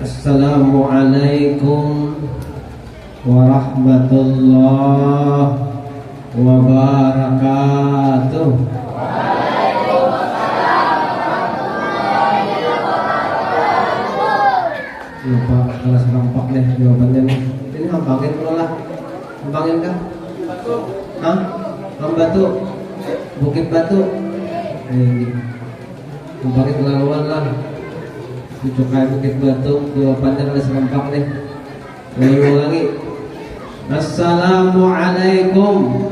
Assalamualaikum warahmatullahi wabarakatuh. Lupa kelas rampak deh jawabannya nih. Ini hampangin pula lah. Hampangin kah? Hah? Batu? Bukit Batu? Hampangin kelaluan lah. Cukai Bukit Batu. Jawabannya kelas rampak deh. Ulangi. Assalamualaikum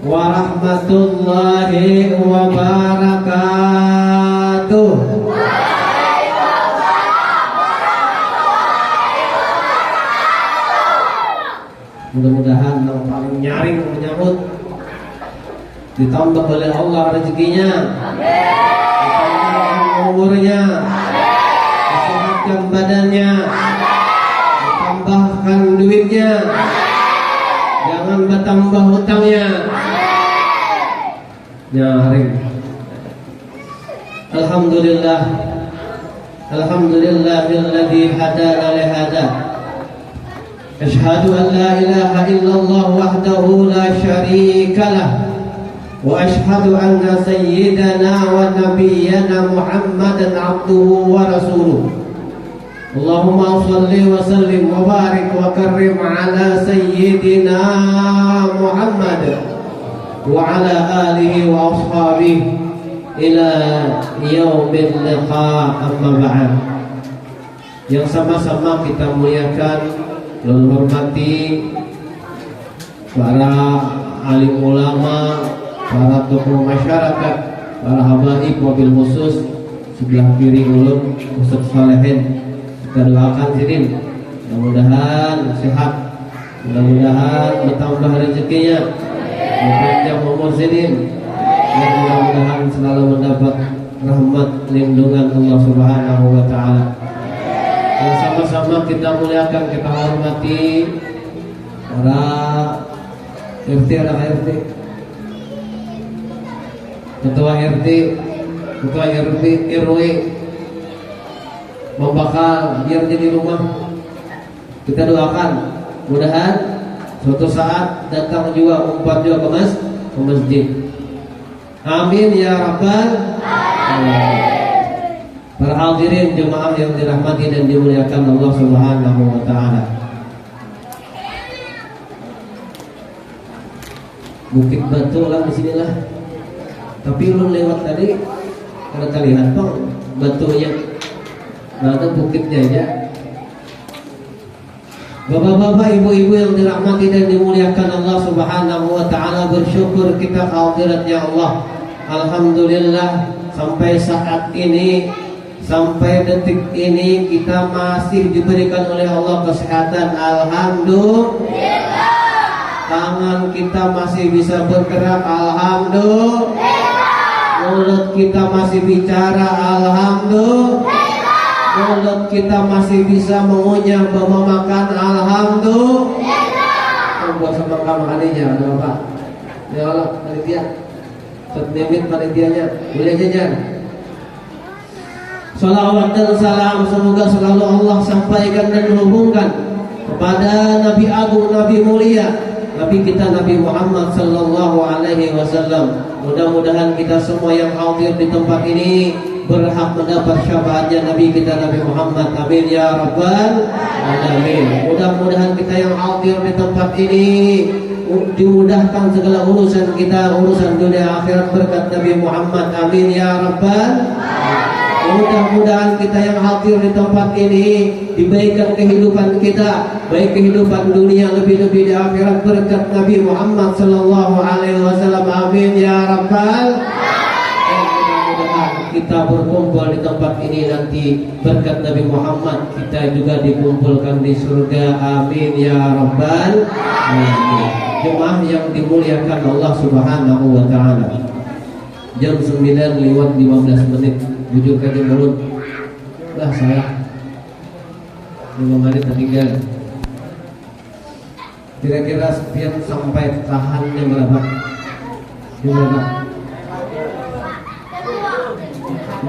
warahmatullahi wabarakatuh. Mudah-mudahan yang paling nyaring menyambut ditambah oleh Allah rezekinya, ditambah umurnya, disehatkan badannya, ditambahkan duitnya, jangan bertambah hutangnya. Nyaring. Alhamdulillah, alhamdulillahilladzi hadana li hada. Asyhadu an la ilaha illallah wahdahu la syarika lah, wa asyhadu anna sayyidana wa nabiyyana Muhammadan abduhu wa rasuluh. Allahumma shalli wa sallim wa barik wa karrim ala sayyidina Muhammad wa ala alihi wa ashabihi ila yaumil liqa, amma ba'd. Yang sama-sama kita muliakan dan hormati para alim ulama, para tokoh masyarakat, para habaib mobil khusus sebelah kiri ulun Ustaz Salehin. Kita doakan sidin, mudah-mudahan sehat, mudah-mudahan bertambah rezekinya, berpanjang umur sidin, dan mudah-mudahan selalu mendapat rahmat lindungan Allah Subhanahu wa taala. Yang sama-sama kita muliakan, kita hormati para RT, RT, ketua RT, ketua RW, membakal biar jadi rumah. Kita doakan mudahan suatu saat datang juga umpat juga ke masjid. Amin ya rabbal alamin. Para hadirin jemaah yang dirahmati dan dimuliakan Allah Subhanahu wa taala. Bukit Batu lah di sinilah. Tapi lu lewat tadi kalau terlihat Bang batunya. Nah, ada bukitnya aja. Bapak-bapak, ibu-ibu yang dirahmati dan dimuliakan Allah Subhanahu wa taala, bersyukur kita kehadiratnya Allah. Alhamdulillah sampai saat ini, sampai detik ini kita masih diberikan oleh Allah kesehatan. Alhamdulillah. Tangan kita masih bisa bergerak. Alhamdulillah. Mulut kita masih bicara. Alhamdulillah. Mulut kita masih bisa mengunyah, memakan. Alhamdulillah. Buat sama kamu adanya ada apa? Ya Allah, panitia. Terdemin panitianya. Boleh jajan. Salawat dan salam semoga selalu Allah sampaikan dan menghubungkan kepada Nabi Agung, Nabi mulia, Nabi kita Nabi Muhammad sallallahu alaihi wasallam. Mudah-mudahan kita semua yang hadir di tempat ini berhak mendapat syafaatnya Nabi kita Nabi Muhammad. Amin ya rabbal alamin. Mudah-mudahan kita yang hadir di tempat ini dimudahkan segala urusan kita, urusan dunia akhirat berkat Nabi Muhammad. Amin ya rabbal alamin. Mudah-mudahan kita yang hadir di tempat ini diberikan kehidupan kita, baik kehidupan dunia lebih-lebih di akhirat berkat Nabi Muhammad sallallahu alaihi wasallam. Amin ya rabbal alamin. Mudah-mudahan kita berkumpul di tempat ini nanti berkat Nabi Muhammad kita juga dikumpulkan di surga. Amin ya rabbal alamin. Jemaah yang dimuliakan Allah Subhanahu wa taala. Jam 9:15 menit. Jujur ke mulut lah saya 5 menit tertinggal. Kira-kira sekian sampai tahannya berapa? Gimana?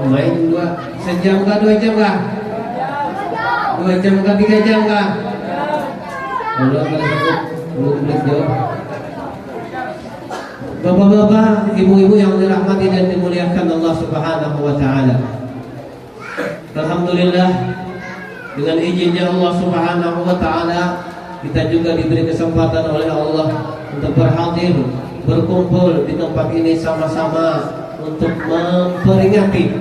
Main 2 sejam kah 2 jam kah? 2 jam kah 3 jam kah? Kalau belum jawab. Bapak-bapak, ibu-ibu yang dirahmati dan dimuliakan Allah Subhanahu wa taala. Alhamdulillah, dengan izinnya Allah Subhanahu wa taala kita juga diberi kesempatan oleh Allah untuk berhadir, berkumpul di tempat ini sama-sama untuk memperingati,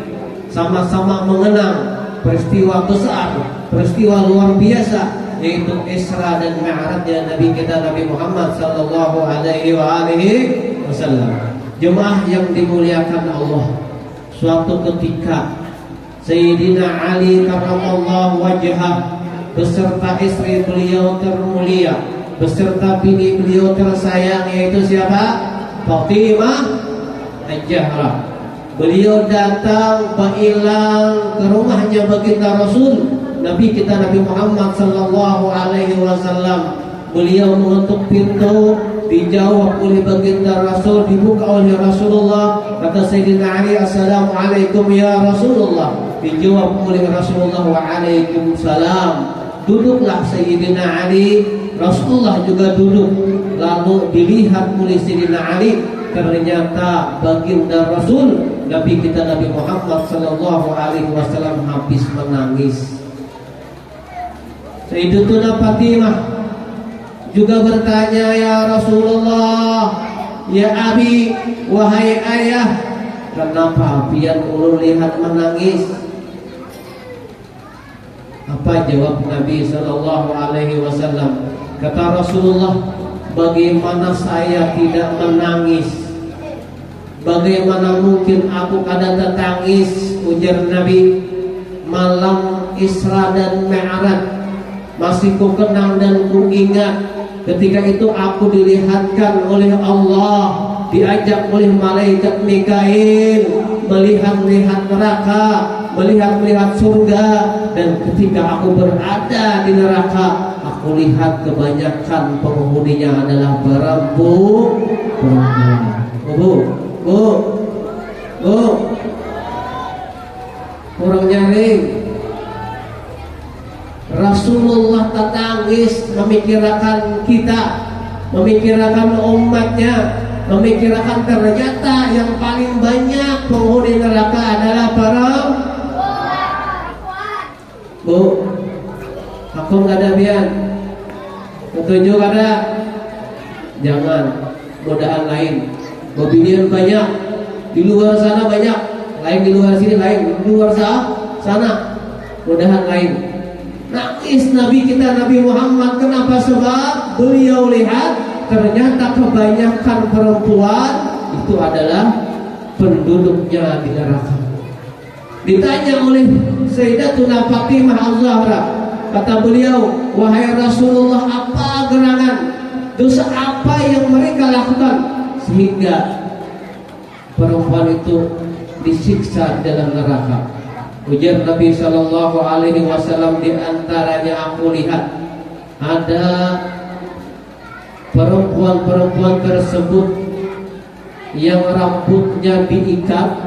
sama-sama mengenang peristiwa besar, peristiwa luar biasa, yaitu Isra dan Mi'rajnya Nabi kita Nabi Muhammad sallallahu alaihi wasallam. Jemaah yang dimuliakan Allah, suatu ketika Sayyidina Ali karramallahu wajhah beserta istri beliau termulia, beserta bini beliau tersayang, yaitu siapa? Fatimah Az-Zahra. Beliau datang berilang ke rumahnya baginda Rasul Nabi kita Nabi Muhammad sallallahu alaihi wasallam. Beliau mengetuk pintu, dijawab oleh baginda Rasul, dibuka oleh Rasulullah. Kata Sayyidina Ali, "Assalamualaikum ya Rasulullah." Dijawab oleh Rasulullah, "Waalaikumsalam." Duduklah Sayyidina Ali, Rasulullah juga duduk. Lalu dilihat oleh Sayyidina Ali, ternyata baginda Rasul Nabi kita Nabi Muhammad sallallahu alaihi wasallam habis menangis. Sayyidatuna Fatimah juga bertanya, "Ya Rasulullah, ya Abi, wahai ayah, kenapa pian ulun lihat menangis?" Apa jawab Nabi sallallahu alaihi wasallam? Kata Rasulullah, "Bagaimana saya tidak menangis? Bagaimana mungkin aku kada tertangis?" Ujar Nabi, "Malam Isra dan Mi'raj masih ku kenang dan ku ingat. Ketika itu aku dilihatkan oleh Allah, diajak oleh malaikat Mikail melihat-lihat neraka, melihat-lihat surga. Dan ketika aku berada di neraka, aku lihat kebanyakan penghuninya adalah perempuan. Kurang nyaring. Rasulullah tertangis memikirkan kita, memikirkan umatnya, memikirkan ternyata yang paling banyak penghuni neraka adalah perempuan. Bu, aku nggak ada biar. Ketujuh ada. Jangan, godaan lain. Bobinian banyak, di luar sana banyak, lain di luar sini, lain di luar sana, godaan lain. Nangis Nabi kita Nabi Muhammad. Kenapa? Sebab beliau lihat ternyata kebanyakan perempuan itu adalah penduduknya di neraka. Ditanya oleh Sayyidatuna Fatimah Az-Zahra, kata beliau, "Wahai Rasulullah, apa gerangan dosa apa yang mereka lakukan sehingga perempuan itu disiksa dalam neraka?" Ujar Nabi sallallahu alaihi wasallam, "Di antaranya aku lihat ada perempuan-perempuan tersebut yang rambutnya diikat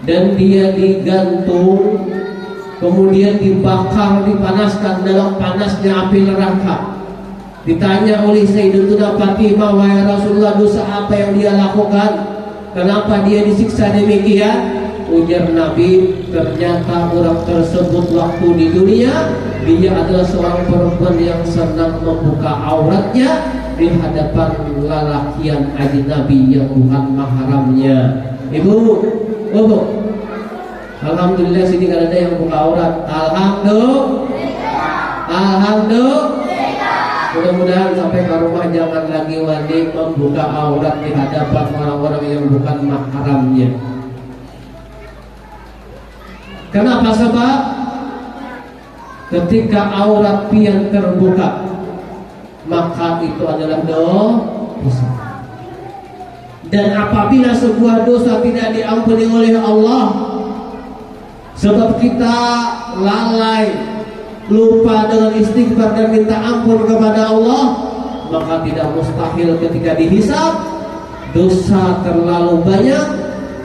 dan dia digantung, kemudian dibakar, dipanaskan dalam panasnya api neraka." Ditanya oleh Sayyidatuna Fatimah, "Wahai Rasulullah, dosa apa yang dia lakukan? Kenapa dia disiksa demikian?" Ujar Nabi, ternyata orang tersebut waktu di dunia dia adalah seorang perempuan yang senang membuka auratnya di hadapan lelakian ajnabi yang bukan mahramnya. Ibu, alhamdulillah sini kan ada yang buka aurat. Alhamdulillah. Mudah-mudahan sampai ke rumah jangan lagi wani membuka aurat di hadapan orang-orang yang bukan mahramnya. Kenapa? Sebab ketika aurat pian terbuka, maka itu adalah dosa. Dan apabila sebuah dosa tidak diampuni oleh Allah, sebab kita lalai, lupa dengan istighfar dan minta ampun kepada Allah, maka tidak mustahil ketika dihisab dosa terlalu banyak,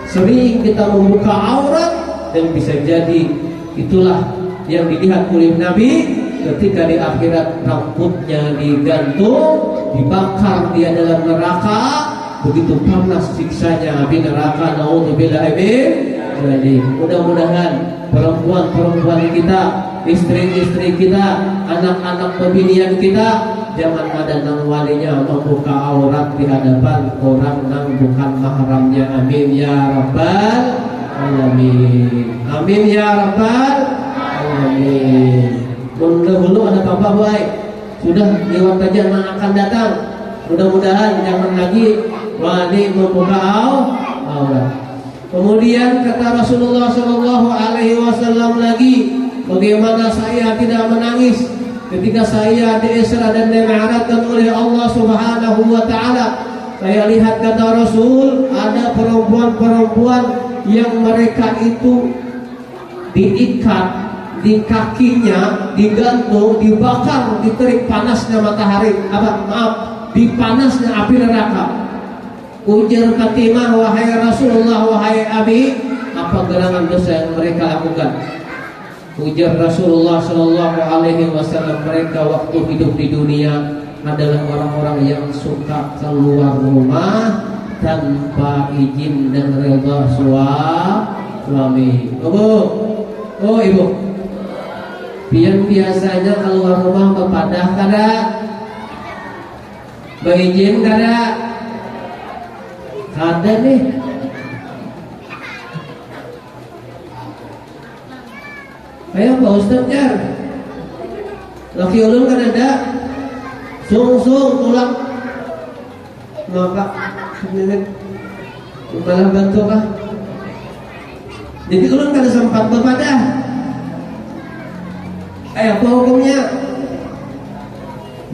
sering kita membuka aurat, dan bisa jadi itulah yang dilihat oleh Nabi ketika di akhirat rambutnya digantung, dibakar dia dalam neraka, begitu panas siksanya api neraka. Naudzubillah min. Jadi mudah-mudahan perempuan-perempuan kita, istri-istri kita, anak-anak pembinian kita jangan ada nang walinya membuka aurat di hadapan orang nang bukan mahramnya. Amin ya rabbal alamin. Amin ya rabbal alamin. Dahulu ada apa baik sudah lewat kajian yang akan datang. Mudah-mudahan jangan lagi wali membuka aurat. Kemudian kata Rasulullah Shallallahu Alaihi Wasallam lagi, bagaimana saya tidak menangis ketika saya di Isra dan Mi'rajkan oleh Allah Subhanahu Wa Taala. Saya lihat kata Rasul ada perempuan-perempuan yang mereka itu diikat di kakinya, digantung, dibakar, diterik panasnya matahari, di panasnya api neraka. Ujar katimah, wahai Rasulullah, wahai Abi, apa gerangan dosa yang mereka lakukan? Ujar Rasulullah Shallallahu Alaihi Wasallam, mereka waktu hidup di dunia adalah orang-orang yang suka keluar rumah tanpa izin dan redha suami. Oh ibu, biasanya keluar rumah berpadah kada, berizin kada. Ada nih. Kayak Pak Ustadz Jar, laki ulun kan ada, sung tulang, maka sebenarnya malah bantu kah? Jadi ulun kan sempat berpadah. Apa hukumnya?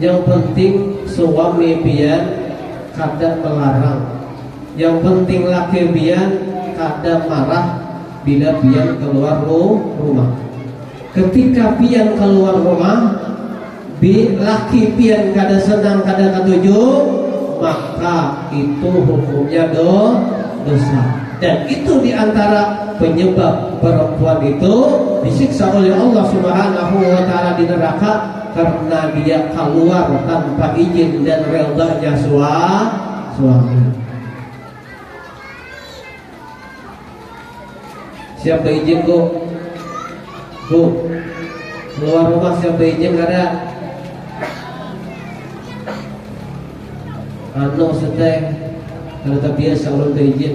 Yang penting suami pian kada melarang. Yang penting laki pian kada marah bila pian keluar rumah. Ketika pian keluar rumah, laki pian kada senang, kada ketuju, maka itu hukumnya dosa. Dan itu diantara penyebab perempuan itu disiksa oleh Allah Subhanahu Wa Taala di neraka karena dia keluar tanpa izin dan redanya suami. Siapa izin Bu? Keluar rumah siapa izin kada? Seteh kalau tak biasa ulun izin.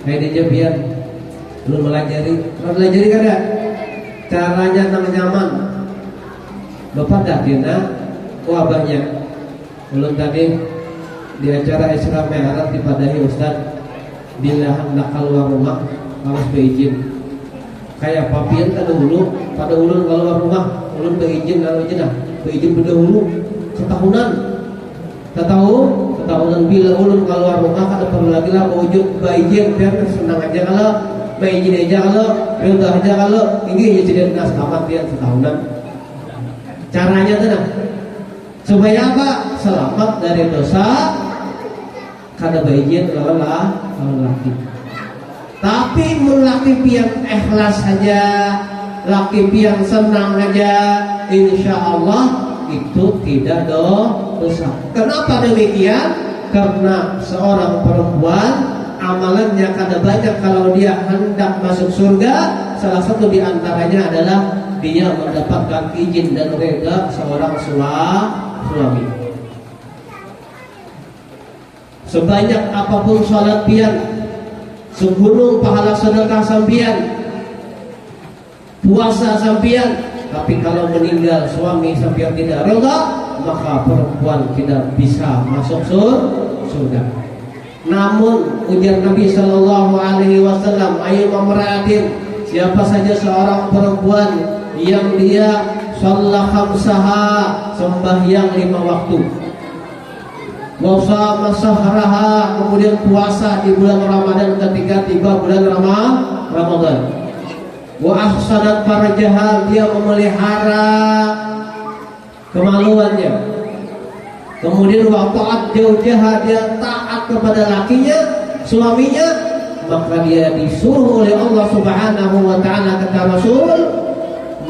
Kayak dia biar belum melajari kada? Caranya nang nyaman. Bapak dah dina wabahnya. Ulun tadi di acara Isra Mi'raj dipadahi Ustaz, bila hendak keluar rumah harus berizin. Kayak papian pada ulun keluar rumah, ulun berizin kalau jenah, berizin berdahulu setahunan. Ketahunan bila ulun keluar rumah kada perlu lagi lah wujud berizin, biar senang aja kalau berizin aja kalau reda aja kalau ini jadi nas tamat dia setahunan. Caranya tenang supaya apa? Selamat dari dosa kada berizin kalau laki. Tapi laki pian ikhlas saja, laki pian senang saja, insya Allah itu tidak dosa. Kenapa demikian? Karena seorang perempuan amalannya kada banyak kalau dia hendak masuk surga. Salah satu diantaranya adalah dia mendapatkan izin dan reda seorang suami. Sebanyak apapun sholat pian, segunung pahala sedekah sampian, puasa sampian, tapi kalau meninggal suami sampian tidak reda, maka perempuan tidak bisa masuk surga. Namun ujar Nabi Shallallahu Alaihi Wasallam, ayo memeratin siapa saja seorang perempuan yang dia sholat khamsaha, sembahyang 5 waktu, wasama sahraha, kemudian puasa di bulan Ramadan ketika tiba bulan Ramadan. Wa ahsanat farjaha, dia memelihara kemaluannya. Kemudian wa ta'at jaujaha, dia taat kepada lakinya, suaminya, maka dia disuruh oleh Allah Subhanahu wa taala kata Rasul,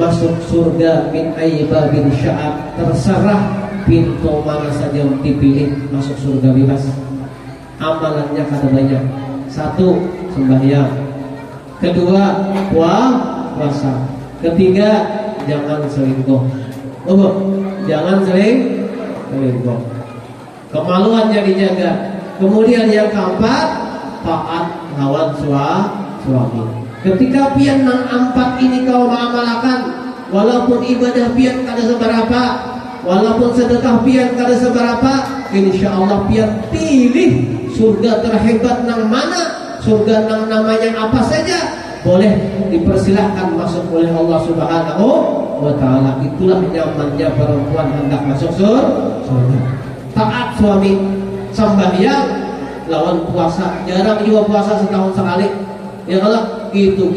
masuk surga min aybabin sya'ab, terserah pintu mana saja dipilih masuk surga bebas. Amalannya kada banyak. Satu, sembahyang. Kedua, puasa. Ketiga, jangan selingkuh. Jangan selingkuh. Kemaluannya dijaga. Kemudian yang keempat, taat lawan suami. Ketika pian nang empat ini kau mengamalkan, walaupun ibadah pian kada seberapa, walaupun sedekah pian kada seberapa, insyaallah pian pilih surga terhebat nang mana, surga nang namanya apa saja, boleh dipersilahkan masuk oleh Allah Subhanahu wa ta'ala. Itulah nyamannya perempuan hendak masuk surga. Taat suami, sembahyang lawan puasa. Jarang juga puasa setahun sekali. Ya kalau gitu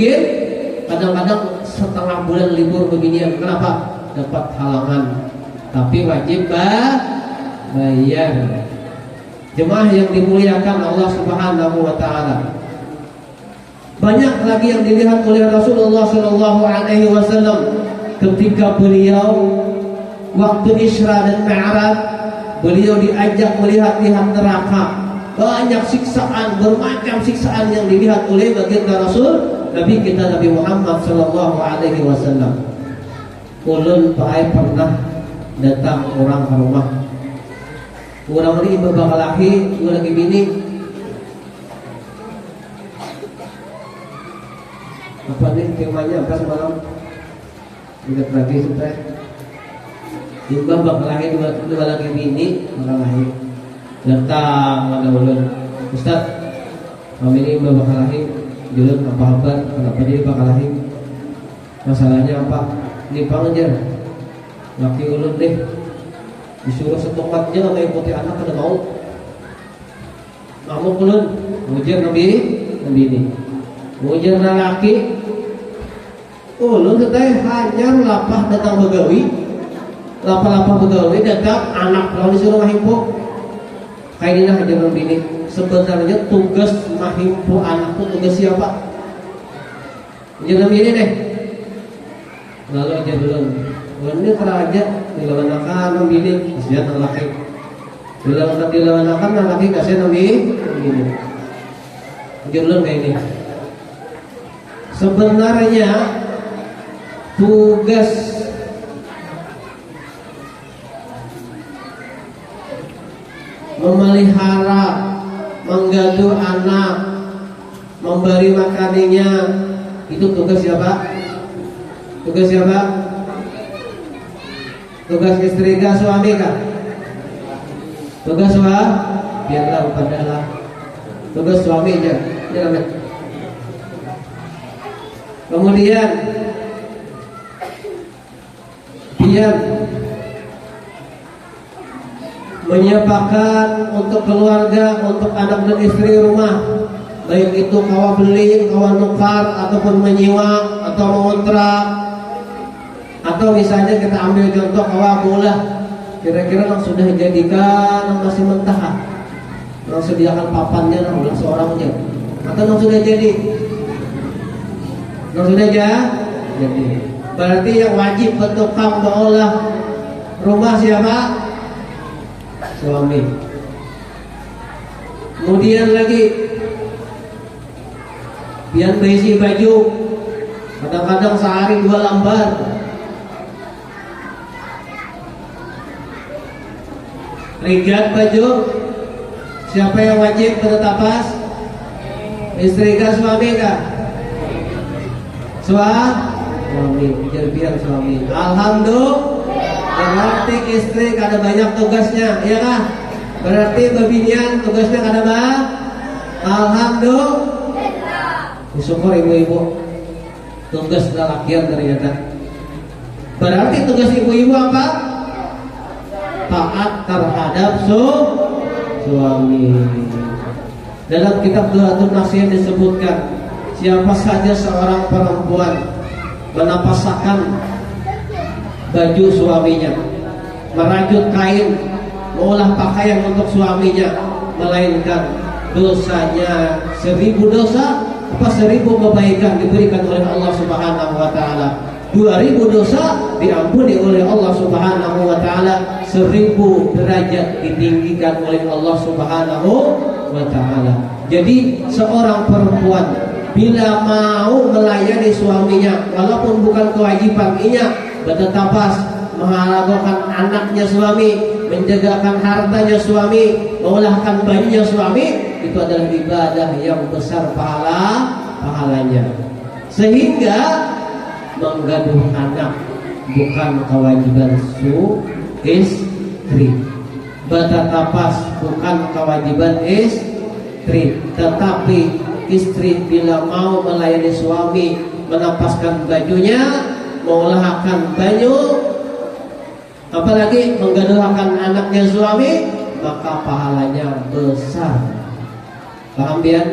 kadang-kadang setengah bulan libur beginian. Kenapa? Dapat halangan. Tapi wajib bayar. Jemaah yang dimuliakan Allah Subhanahu wa ta'ala, banyak lagi yang dilihat oleh Rasulullah sallallahu alaihi wasallam ketika beliau waktu Isra dan Mi'raj. Beliau diajak melihat-lihat neraka. Banyak siksaan, bermacam siksaan yang dilihat oleh baginda Rasul Nabi kita Nabi Muhammad sallallahu alaihi wasallam. Ulun pernah datang orang ke rumah. Orang ini bakal laki, orang lagi bini. Apa nih temanya apa semalam? Ingat lagi sudah. Imba bakal laki dua lagi bini, bakal laki. Datang ada ulun. Ustaz, kami ini imba bakal laki. Julun apa kabar? Kenapa dia bakal laki? Masalahnya apa? Ini pangajar. Laki ulun deh. Disuruh setempatnya nggak ikuti anak kada mau. Kamu ulun ujar nabi ini. Ujar laki. Ulun teteh hanya lapah datang begawi. Lapah-lapah begawi datang anak kalau disuruh mahimpu. Kayak ini aja nabi ini. Sebenarnya tugas mahimpu anak itu tugas siapa? Ujar nabi ini deh. Lalu aja belum. Ini keraja dilawanakan memilih kasihan lelaki. Dilawanakan lelaki kasihan memilih. Jurulun kayak ini. Sebenarnya tugas memelihara, menggaduh anak, memberi makanannya, itu tugas siapa? Tugas siapa? Tugas istri kah, suami kah? Tugas biarlah padalah. Tugas suami aja. Jangan. Kemudian dia menyiapkan untuk keluarga, untuk anak dan istri rumah, baik itu kawa beli, kawa nukar, ataupun menyewa atau mengontrak. Atau misalnya kita ambil contoh kawa bola, kira-kira yang sudah jadikan yang masih mentah, yang sediakan papannya lah ulah seorang aja, atau yang sudah jadi, jadi. Berarti yang wajib bertukang mengolah rumah siapa? Suami. Kemudian lagi biar berisi baju, kadang-kadang sehari 2 lembar. Rigat baju, siapa yang wajib bertapas? Istri kah, suami kah? Suami, biar suami. Alhamdulillah. Berarti istri kada banyak tugasnya, ya kah? Berarti bebinian tugasnya kada banyak. Alhamdulillah. Syukur ibu-ibu. Tugas lelakian ternyata. Berarti tugas ibu-ibu apa? Taat terhadap suami. Dalam kitab Duratun Nasihat disebutkan, siapa saja seorang perempuan menapasakan baju suaminya, merajut kain, mengolah pakaian untuk suaminya, melainkan dosanya 1000 dosa, 1000 kebaikan diberikan oleh Allah Subhanahu wa ta'ala. 2000 dosa diampuni oleh Allah Subhanahu wa taala, 1000 derajat ditinggikan oleh Allah Subhanahu wa taala. Jadi seorang perempuan bila mau melayani suaminya walaupun bukan kewajibannya, bertetapas mengharapkan anaknya suami, menjagakan hartanya suami, mengolahkan bayinya suami, itu adalah ibadah yang besar pahalanya. Sehingga menggaduh anak bukan kewajiban istri, bertetapas bukan kewajiban istri, tetapi istri bila mau melayani suami, menapaskan bajunya, mengolahkan baju, apalagi menggaduhkan anaknya suami, maka pahalanya besar. Paham bian?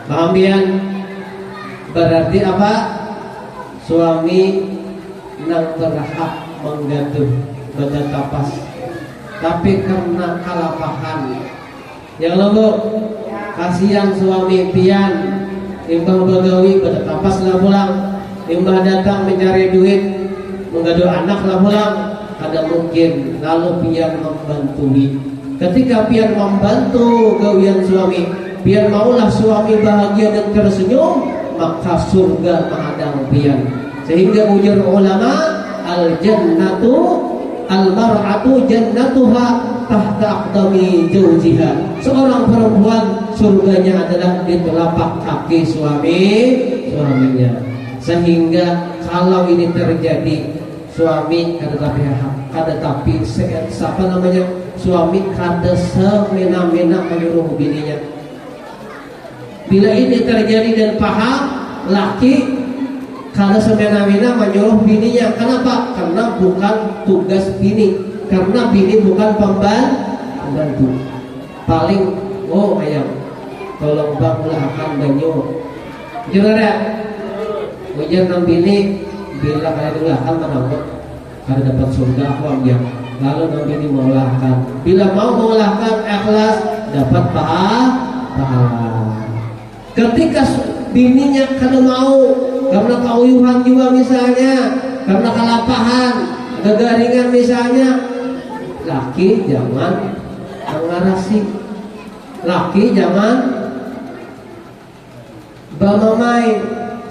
Paham bian? Berarti apa? Suami nang berhak menggaduh, bertetapas, tapi karena kalapahan yang lembut, kasihan suami pian, imbang begawi bertetapas lah pulang, imbang datang mencari duit, menggaduh anak lah pulang. Ada mungkin lalu pian membantui. Ketika pian membantu gawian suami, pian maulah suami bahagia dan tersenyum, maka surga menghadang pian. Sehingga ujar ulama, al jannatu al mar'atu jannatuha tahta aqdami zawjiha. Seorang perempuan surganya adalah di telapak kaki suaminya. Sehingga kalau ini terjadi, suami tapi suami kada semena-mena menyuruh bininya. Bila ini terjadi dan paham, laki kada semena-mena menyuruh bininya. Kenapa? Karena bukan tugas bini, karena bini bukan pembantu. Paling ayam tolong bang ulahkan banyu, gimana? Ujian nang bini bila kalian ulahkan menangkap kada dapat surga aku ambil. Lalu nang bini mengulahkan, bila mau mengulahkan ikhlas dapat pahala. Ketika bininya kada mau, karena keuyuhan juga misalnya, karena kalapahan, kegaringan misalnya, laki jangan mengarasi, laki jangan bamamai.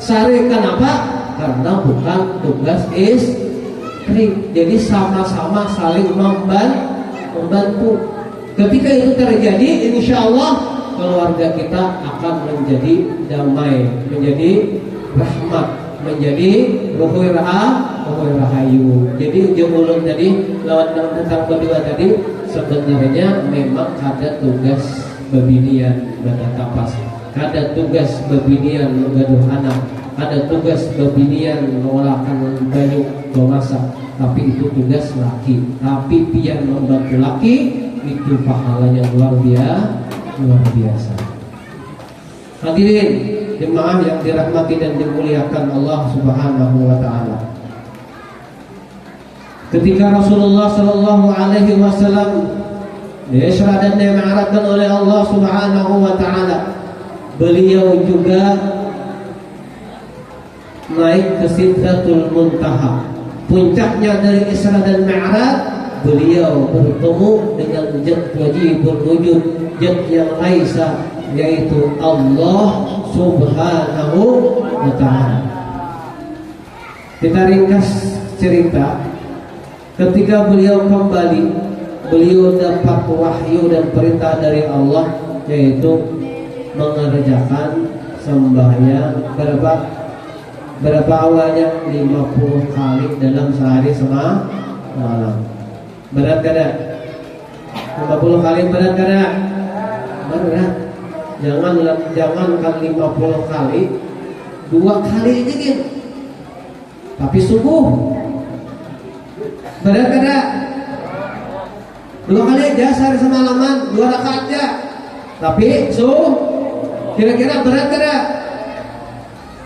Sari kenapa? Karena bukan tugas istri. Jadi sama-sama saling membantu. Ketika itu terjadi, insya Allah keluarga kita akan menjadi damai, menjadi rahmat, menjadi ruhul rahayu. Jadi ujung ulun tadi lawan tentang kedua tadi sebenarnya memang ada tugas bebinian bertetapas, ada tugas bebinian menggaduh anak, ada tugas bebinian mengolahkan banyu memasak, tapi itu tugas laki. Tapi pian membantu laki itu pahalanya luar biasa. Hadirin jemaah yang dirahmati dan dimuliakan Allah Subhanahu wa taala. Ketika Rasulullah sallallahu alaihi wasallam Isra dan Mi'rajkan oleh Allah Subhanahu wa taala, beliau juga naik ke Sidratul Muntaha. Puncaknya dari Isra dan Mi'raj, beliau bertemu dengan Zat Wajibul Wujud, Zat yang laisa, yaitu Allah Subhanahu wa ta'ala. Kita ringkas cerita. Ketika beliau kembali, beliau dapat wahyu dan perintah dari Allah, yaitu mengerjakan sembahyang berapa awalnya 50 kali dalam sehari semalam. Berat kada? 50 kali berat kada? Berat. Jangankan 50 kali, 2 kali aja gitu. Tapi subuh berat kada? 2 kali aja sehari semalaman, 2 rakaat aja. Tapi kira-kira berat kada?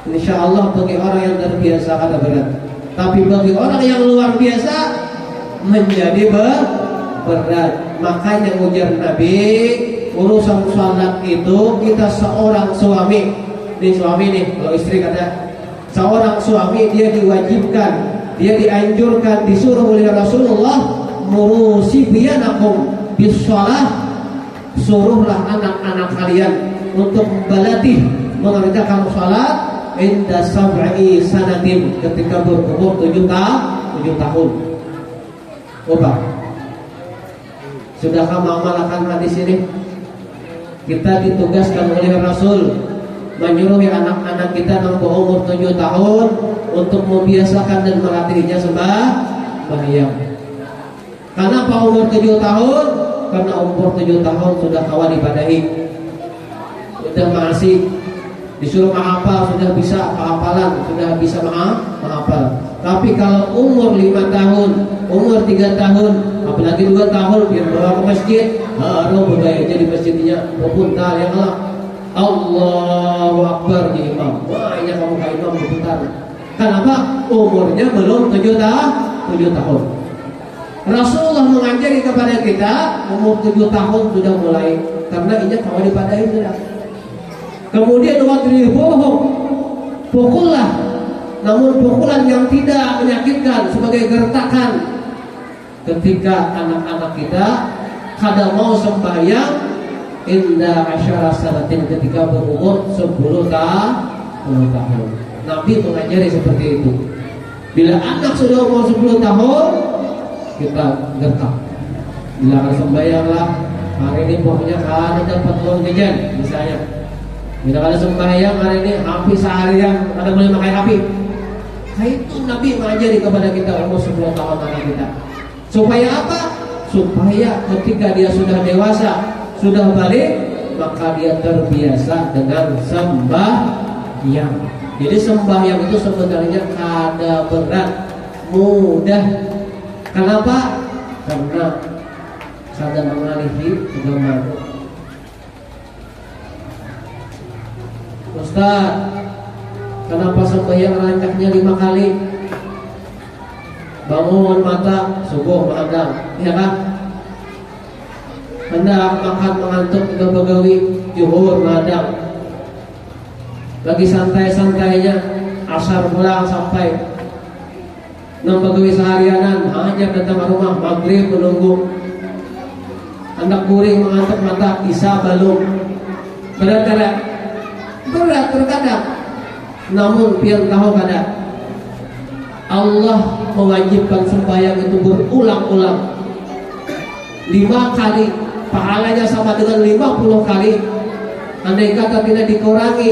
Insya Allah bagi orang yang terbiasa kada berat. Tapi bagi orang yang luar biasa menjadi berat. Makanya ujar Nabi, urusan salat itu kita seorang suami. Ini suami nih, kalau istri kada Seorang suami dia diwajibkan, dia dianjurkan, disuruh oleh Rasulullah, murusibiyanakum bisalah, suruhlah anak-anak kalian untuk berlatih mengerjakan salat inda sab'i sanatin, ketika berumur 7 tahun. Coba, sudahkah mengamalkan hadis ini? Kita ditugaskan oleh Rasul menyuruh anak-anak kita yang berumur 7 tahun untuk membiasakan dan melatihnya sembahyang. Kenapa umur 7 tahun? Karena umur 7 tahun sudah kawan ibadahi, sudah masih disuruh menghafal, sudah bisa hafalan, sudah bisa menghafal. Tapi kalau umur 5 tahun, umur 3 tahun, apalagi 2 tahun, biar bawa ke masjid, baru budaya jadi masjidnya berputar yang lah, Allahu Akbar di imam. Wah, ini kamu ke imam berputar. Kenapa? Umurnya belum 7 tahun. Rasulullah mengajari kepada kita umur 7 tahun sudah mulai, karena ini kawan ibadahi sudah. Kemudian wadribuhum, pukullah, namun pukulan yang tidak menyakitkan, sebagai gertakan. Ketika anak-anak kita kada mau sembahyang inda asyara sanatin, ketika berumur 10 tahun. Nabi mengajari seperti itu. Bila anak sudah umur 10 tahun, kita gertak. Bila akan sembahyanglah, hari ini pokoknya kada dapat uang jajan misalnya. Bila kada sembahyang hari ini hampir seharian kada boleh pakai HP. Itu Nabi mengajari kepada kita umur 10 tahun anak kita. Supaya apa? Supaya ketika dia sudah dewasa, sudah balik, maka dia terbiasa dengan sembahyang. Jadi sembahyang itu sebenarnya kada berat, mudah. Kenapa? Karena kada mengalihi agama. Ustaz, kenapa sembahyang rancaknya 5 kali? Bangun mata, subuh menghadang, ya kan? Hendak makan mengantuk juga begawi, zuhur menghadang. Lagi santai-santainya, asar pulang sampai begawi seharianan, hanya datang ke rumah, maghrib menunggu. Hendak guring mengantuk mata, isya belum. Berat terkadang. Namun pian tahu kadang Allah mewajibkan sembahyang itu berulang-ulang 5 kali, pahalanya sama dengan 50 kali. Andai kata tidak dikurangi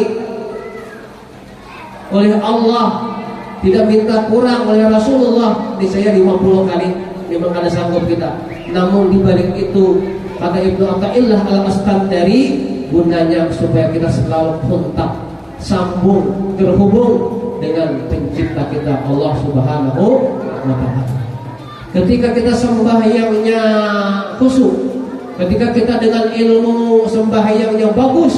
oleh Allah, tidak minta kurang oleh Rasulullah, niscaya 50 kali memang ada sanggup kita. Namun dibalik itu, kata Ibnu Athaillah Al-Askandari, gunanya supaya kita selalu kontak, sambung, terhubung dengan pencipta kita Allah Subhanahu wa ta'ala. Ketika kita sembahyangnya khusyuk, ketika kita dengan ilmu sembahyangnya bagus,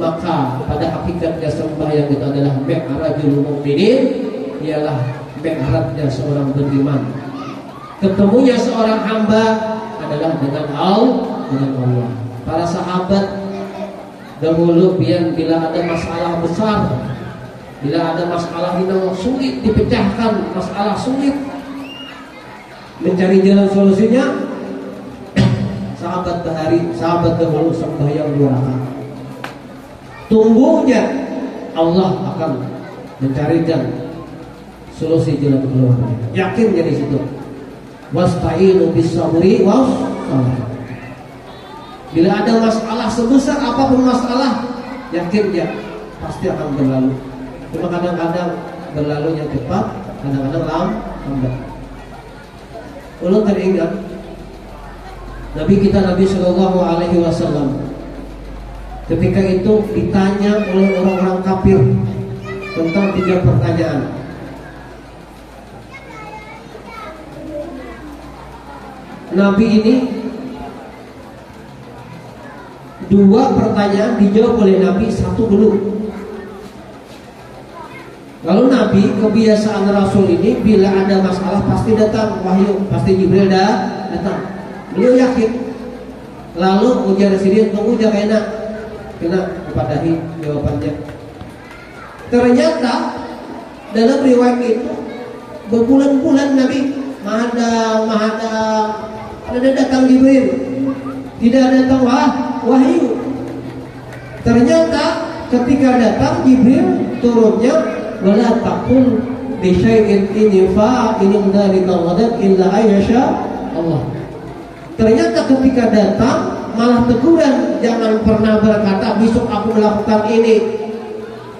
maka pada hakikatnya sembahyang itu adalah mi'rajul mu'minin, ialah mi'rajnya seorang beriman. Ketemunya seorang hamba adalah dengan Allah. Para sahabat dahulu bila ada masalah besar, bila ada masalah yang sulit dipecahkan, masalah sulit mencari jalan solusinya, sahabat dahulu sembahyang 2 rakaat. Tunggunya Allah akan mencarikan solusi jalan keluarnya. Yakinnya di situ. Wasta'inu bis-sabri was-salah. Bila ada masalah sebesar apapun masalah, yakin dia pasti akan berlalu. Cuma kadang-kadang berlalunya cepat, kadang-kadang lambat. Ulun teringat Nabi kita Nabi Sallallahu Alaihi Wasallam ketika itu ditanya oleh orang-orang kafir tentang 3 pertanyaan. Nabi ini 2 pertanyaan dijawab oleh Nabi, 1 belum. Lalu Nabi, kebiasaan Rasul ini bila ada masalah pasti datang wahyu, pasti Jibril datang. Beliau yakin. Lalu ujar sendiri, tunggu jangan kena kepadahi jawabannya. Ternyata Dalam riwayat itu berbulan-bulan Nabi mahadang. Ada datang Jibril, tidak datang wahyu. Ternyata ketika datang Jibril turunnya, wala taqul bi syai'in inni fa'ilun dzalika ghadan illa ayyasha Allah. Ternyata ketika datang malah teguran, jangan pernah berkata besok aku melakukan ini,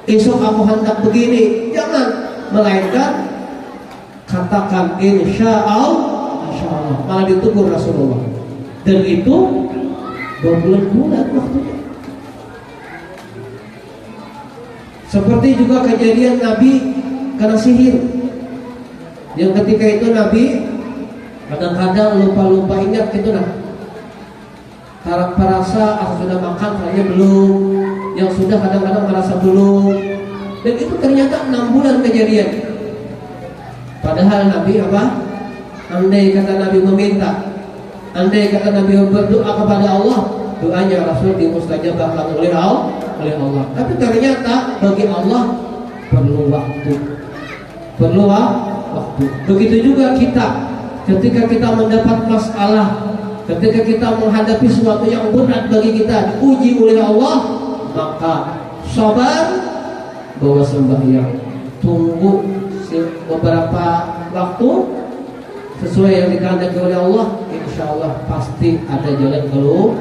esok aku hendak begini, jangan, melainkan katakan insyaallah. Malah ditegur Rasulullah, dan itu berbulan-bulan waktunya. Seperti juga kejadian Nabi kena sihir, yang ketika itu Nabi kadang-kadang lupa ingat gitu lah. Harap merasa aku sudah makan, saya belum. Yang sudah kadang-kadang merasa belum. Dan itu ternyata 6 bulan kejadian. Padahal Nabi apa? Andai kata Nabi meminta, andai kata Nabi berdoa kepada Allah, doanya Rasul dimustajabahkan oleh Allah. Tapi ternyata bagi Allah perlu waktu. Begitu juga kita, ketika kita mendapat masalah, ketika kita menghadapi sesuatu yang berat bagi kita, diuji oleh Allah, maka sabar, bawa sembahyang, tunggu beberapa waktu sesuai yang dikehendaki oleh Allah, insya Allah pasti ada jalan keluar.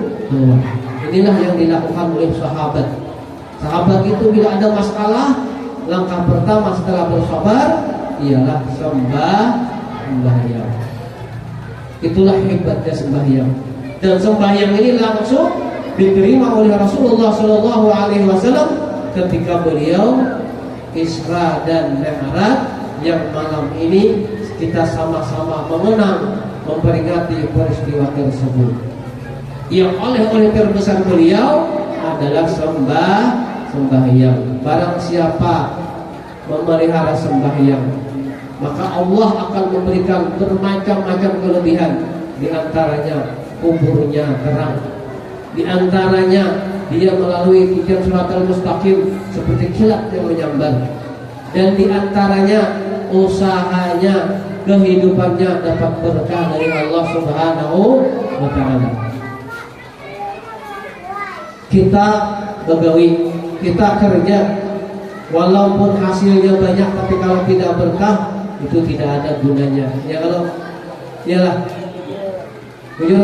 Inilah yang dilakukan oleh sahabat. Sahabat itu bila ada masalah, langkah pertama setelah bersabar ialah sembahyang. Itulah hebatnya sembahyang. Dan sembahyang ini langsung diterima oleh Rasulullah SAW ketika beliau Isra dan Mi'raj, yang malam ini kita sama-sama mengenang, memperingati peristiwa tersebut. Yang oleh terbesar beliau adalah sembahyang. Barang siapa memelihara sembahyang, maka Allah akan memberikan bermacam-macam kelebihan. Di antaranya kuburnya terang, di antaranya dia melalui jalan Shiratal Mustaqim seperti kilat yang menyambar, dan di antaranya usahanya, kehidupannya dapat berkah dari Allah Subhanahu wa Ta'ala. Kita begawi, kita kerja, walaupun hasilnya banyak, tapi kalau tidak berkah itu tidak ada gunanya. Ya kalau iyalah, jujur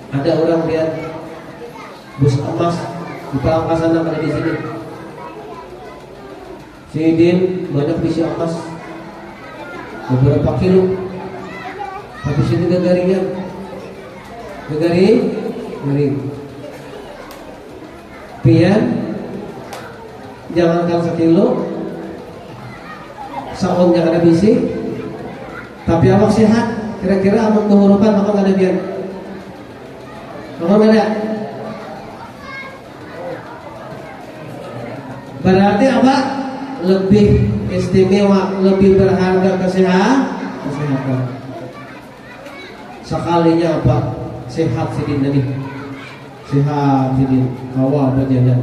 ada orang lihat bus emas di Pamekasan ada di sini. Sidin banyak isi emas beberapa kilo, tapi sini garing, pian jangankan sekilo, saon jangan ada bisi, tapi awak sehat. Kira-kira amun kehurupan maka nggak ada pian, maka nggak ada. Berarti apa? Lebih istimewa, lebih berharga kesehatan. Sekalinya apa? Sehat sidin tadi, sehat sidin, awal berjalan.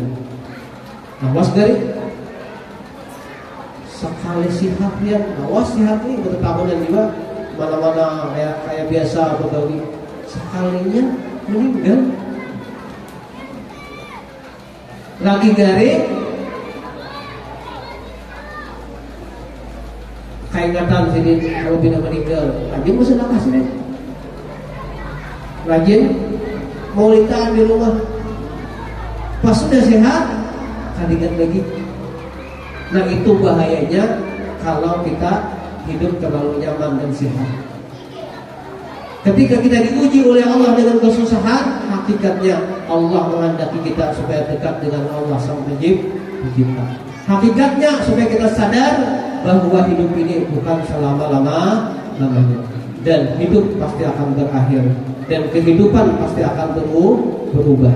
Awas dari sekali sehat ya, awas sehat nih bertahunan juga, mana-mana kayak biasa begawi, sekalinya meninggal. Lagi garing, keingatan sini kalau tidak meninggal, rajin bersedekah sini, rajin maulidan di rumah. Pas sudah sehat, kadingat lagi. Nah itu bahayanya kalau kita hidup terlalu nyaman dan sehat. Ketika kita diuji oleh Allah dengan kesusahan, hakikatnya Allah menghendaki kita supaya dekat dengan Allah Sang Pencipta. Hakikatnya supaya kita sadar bahwa hidup ini bukan selama-lamanya, dan hidup pasti akan berakhir, dan kehidupan pasti akan berubah.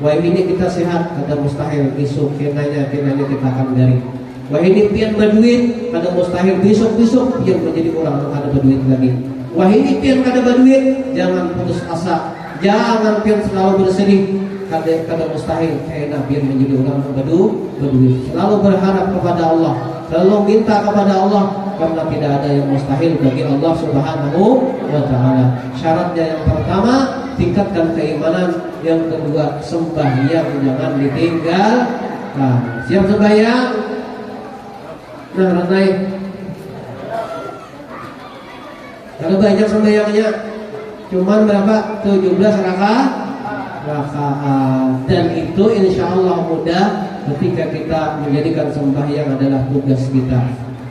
Wah ini kita sehat, kada mustahil besok kenanya kita akan garing. Wah ini pian berduit, kada mustahil besok pian menjadi orang yang kada berduit lagi. Wah ini pian kada berduit, jangan putus asa, jangan pian selalu bersedih. Kada mustahil kena pian menjadi orang yang berduit. Selalu berharap kepada Allah, selalu minta kepada Allah, karena tidak ada yang mustahil bagi Allah Subhanahu wa taala. Syaratnya yang pertama, tingkatkan keimanan. Yang kedua, sembahyang jangan ditinggalkan. Siap sembahyang? Nah, Ranai. Kalau banyak sembahyangnya, cuman berapa? 17 rakaat. Dan itu insya Allah mudah ketika kita menjadikan sembahyang adalah tugas kita.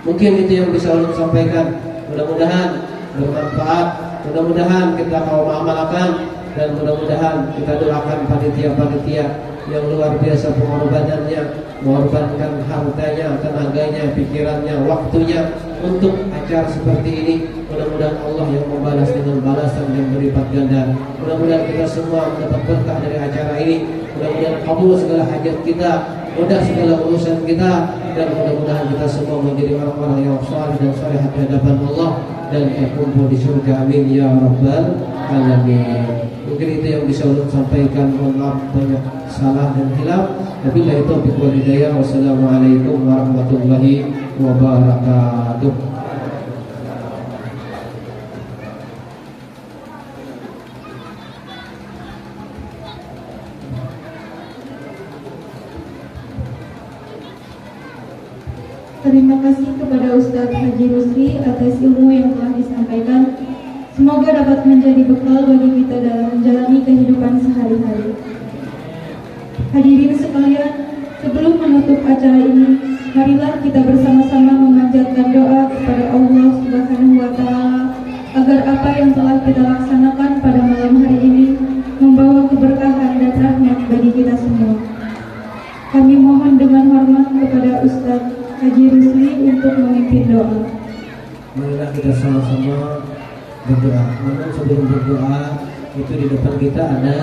Mungkin itu yang bisa ulun sampaikan. Mudah-mudahan bermanfaat. Mudah-mudahan kita mau mengamalkan, dan mudah-mudahan kita doakan panitia-panitia yang luar biasa pengorbanannya, mengorbankan hartanya, tenaganya, pikirannya, waktunya untuk acara seperti ini. Mudah-mudahan Allah yang membalas dengan balasan yang berlipat ganda. Mudah-mudahan kita semua mendapat berkah dari acara ini. Mudah-mudahan kabul segala hajat kita, mudah segala urusan kita, dan mudah-mudahan kita semua menjadi orang-orang yang saleh dan salehah di hadapan Allah dan terkumpul di surga. Amin ya rabbal alamin. Mungkin itu yang bisa ulun sampaikan. Mohon maaf banyak salah dan hilaf. Wabillahi taufiq wal hidayah. Wassalamualaikum warahmatullahi wabarakatuh. Terima kasih kepada Ustadz Haji Rusli atas ilmu yang telah disampaikan. Semoga dapat menjadi bekal bagi kita dalam menjalani kehidupan sehari-hari. Hadirin sekalian, sebelum menutup acara ini, marilah kita bersama-sama memanjatkan doa kepada Allah Subhanahu wa taala agar apa yang telah kita laksanakan pada malam hari ini membawa keberkahan dan rahmat bagi kita semua. Kami mohon dengan hormat kepada Ustadz Haji Rusli untuk memimpin doa. Marilah kita sama-sama berdoa. Namun sebelum berdoa, itu di depan kita ada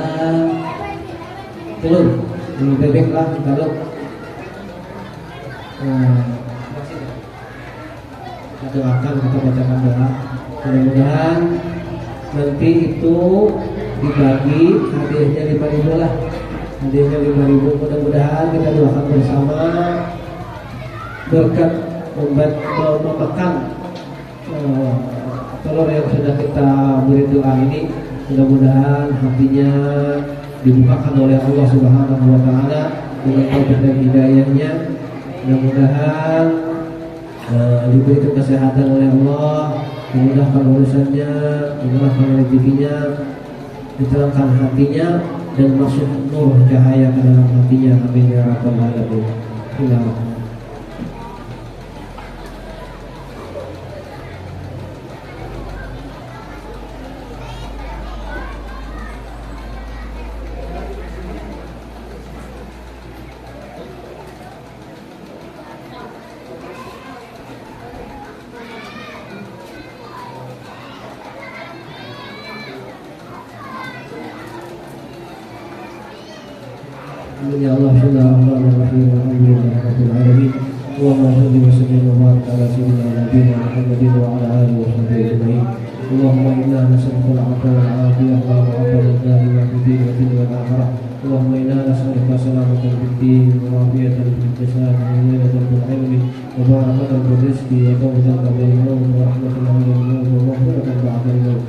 telur bebek lah kalau kita doakan, kita bacakan doa. Mudah-mudahan nanti itu dibagi hadiahnya 5.000 lah. Hadiahnya 5.000. Mudah-mudahan kita doakan bersama berkat memakan telur yang sudah kita beri doa ini. Mudah-mudahan hatinya dibukakan oleh Allah Subhanahu wa taala dengan taufik dan hidayahnya. Mudah-mudahan diberikan kesehatan oleh Allah, dimudahkan urusannya, dimudahkan rezekinya, diterangkan hatinya, dan masuk nur cahaya ke dalam hatinya. Amin ya rabbal alamin. Ya Allah, bismillahirrahmanirrahim. Alhamdulillahirabbil alamin. Allahumma shalli wa sallim wa barik ala sayyidina nabiyina Muhammadin wa ala alihi wa sahbihi ajma'in. Allahumma inna nas'aluka al-'afwa wal 'afiyah wa al-'afwa daima fid din wa fil akhirah. Allahumma inna nas'aluka salamatan fid din wa 'afiyatan fil jasad wa ghinaatan bil 'ilmi wa barakatan fil rizqi wa tawbatan qabla al-maut wa rahmatan 'inda al-maut wa maghfiratan ba'da al-maut.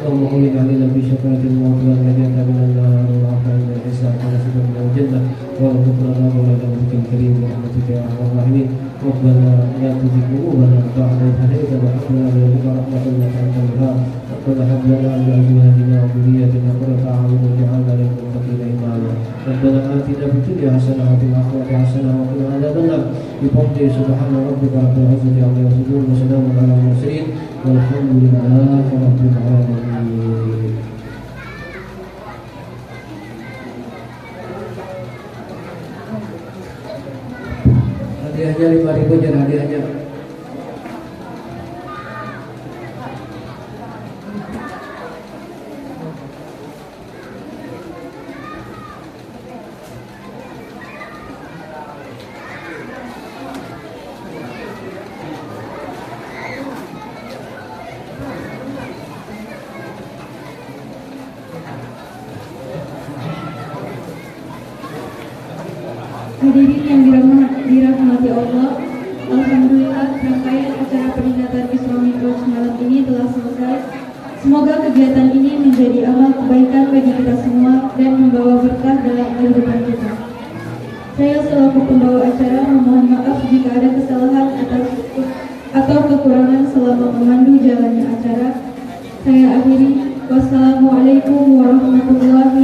Allahumma qul lana bi syafaatil maut wa najatan minan nar wa 'afwan min al-hisab wa nasibun min al-jannah wa rabbana wa lana bikal karim wa rahmatika ya arhamar rahimin. Rabbana la tuzigh qulubana ba'da idh hadaytana wa hab lana min ladunka rahmatan innaka antal wahhab. Rabbana hab lana min azwajina wa dhurriyyatina qurrata a'yun waj'alna lil muttaqina imama. Rabbana atina fid dunya hasanah wa fil akhirati hasanah wa qina adzabannar. Bi fadli subhana rabbika rabbil izzati amma yasifun wa salamun alal mursalin walhamdulillahi rabbil alamin. Hadiahnya 5.000 jadi hadiahnya. Hadirin yang dirahmati Allah, Alhamdulillah, rangkaian acara peringatan Isra Mi'raj malam ini telah selesai. Semoga kegiatan ini menjadi amal kebaikan bagi kita semua dan membawa berkah dalam kehidupan kita. Saya selaku pembawa acara memohon maaf jika ada kesalahan atau kekurangan selama memandu jalannya acara. Saya akhiri. Wassalamualaikum warahmatullahi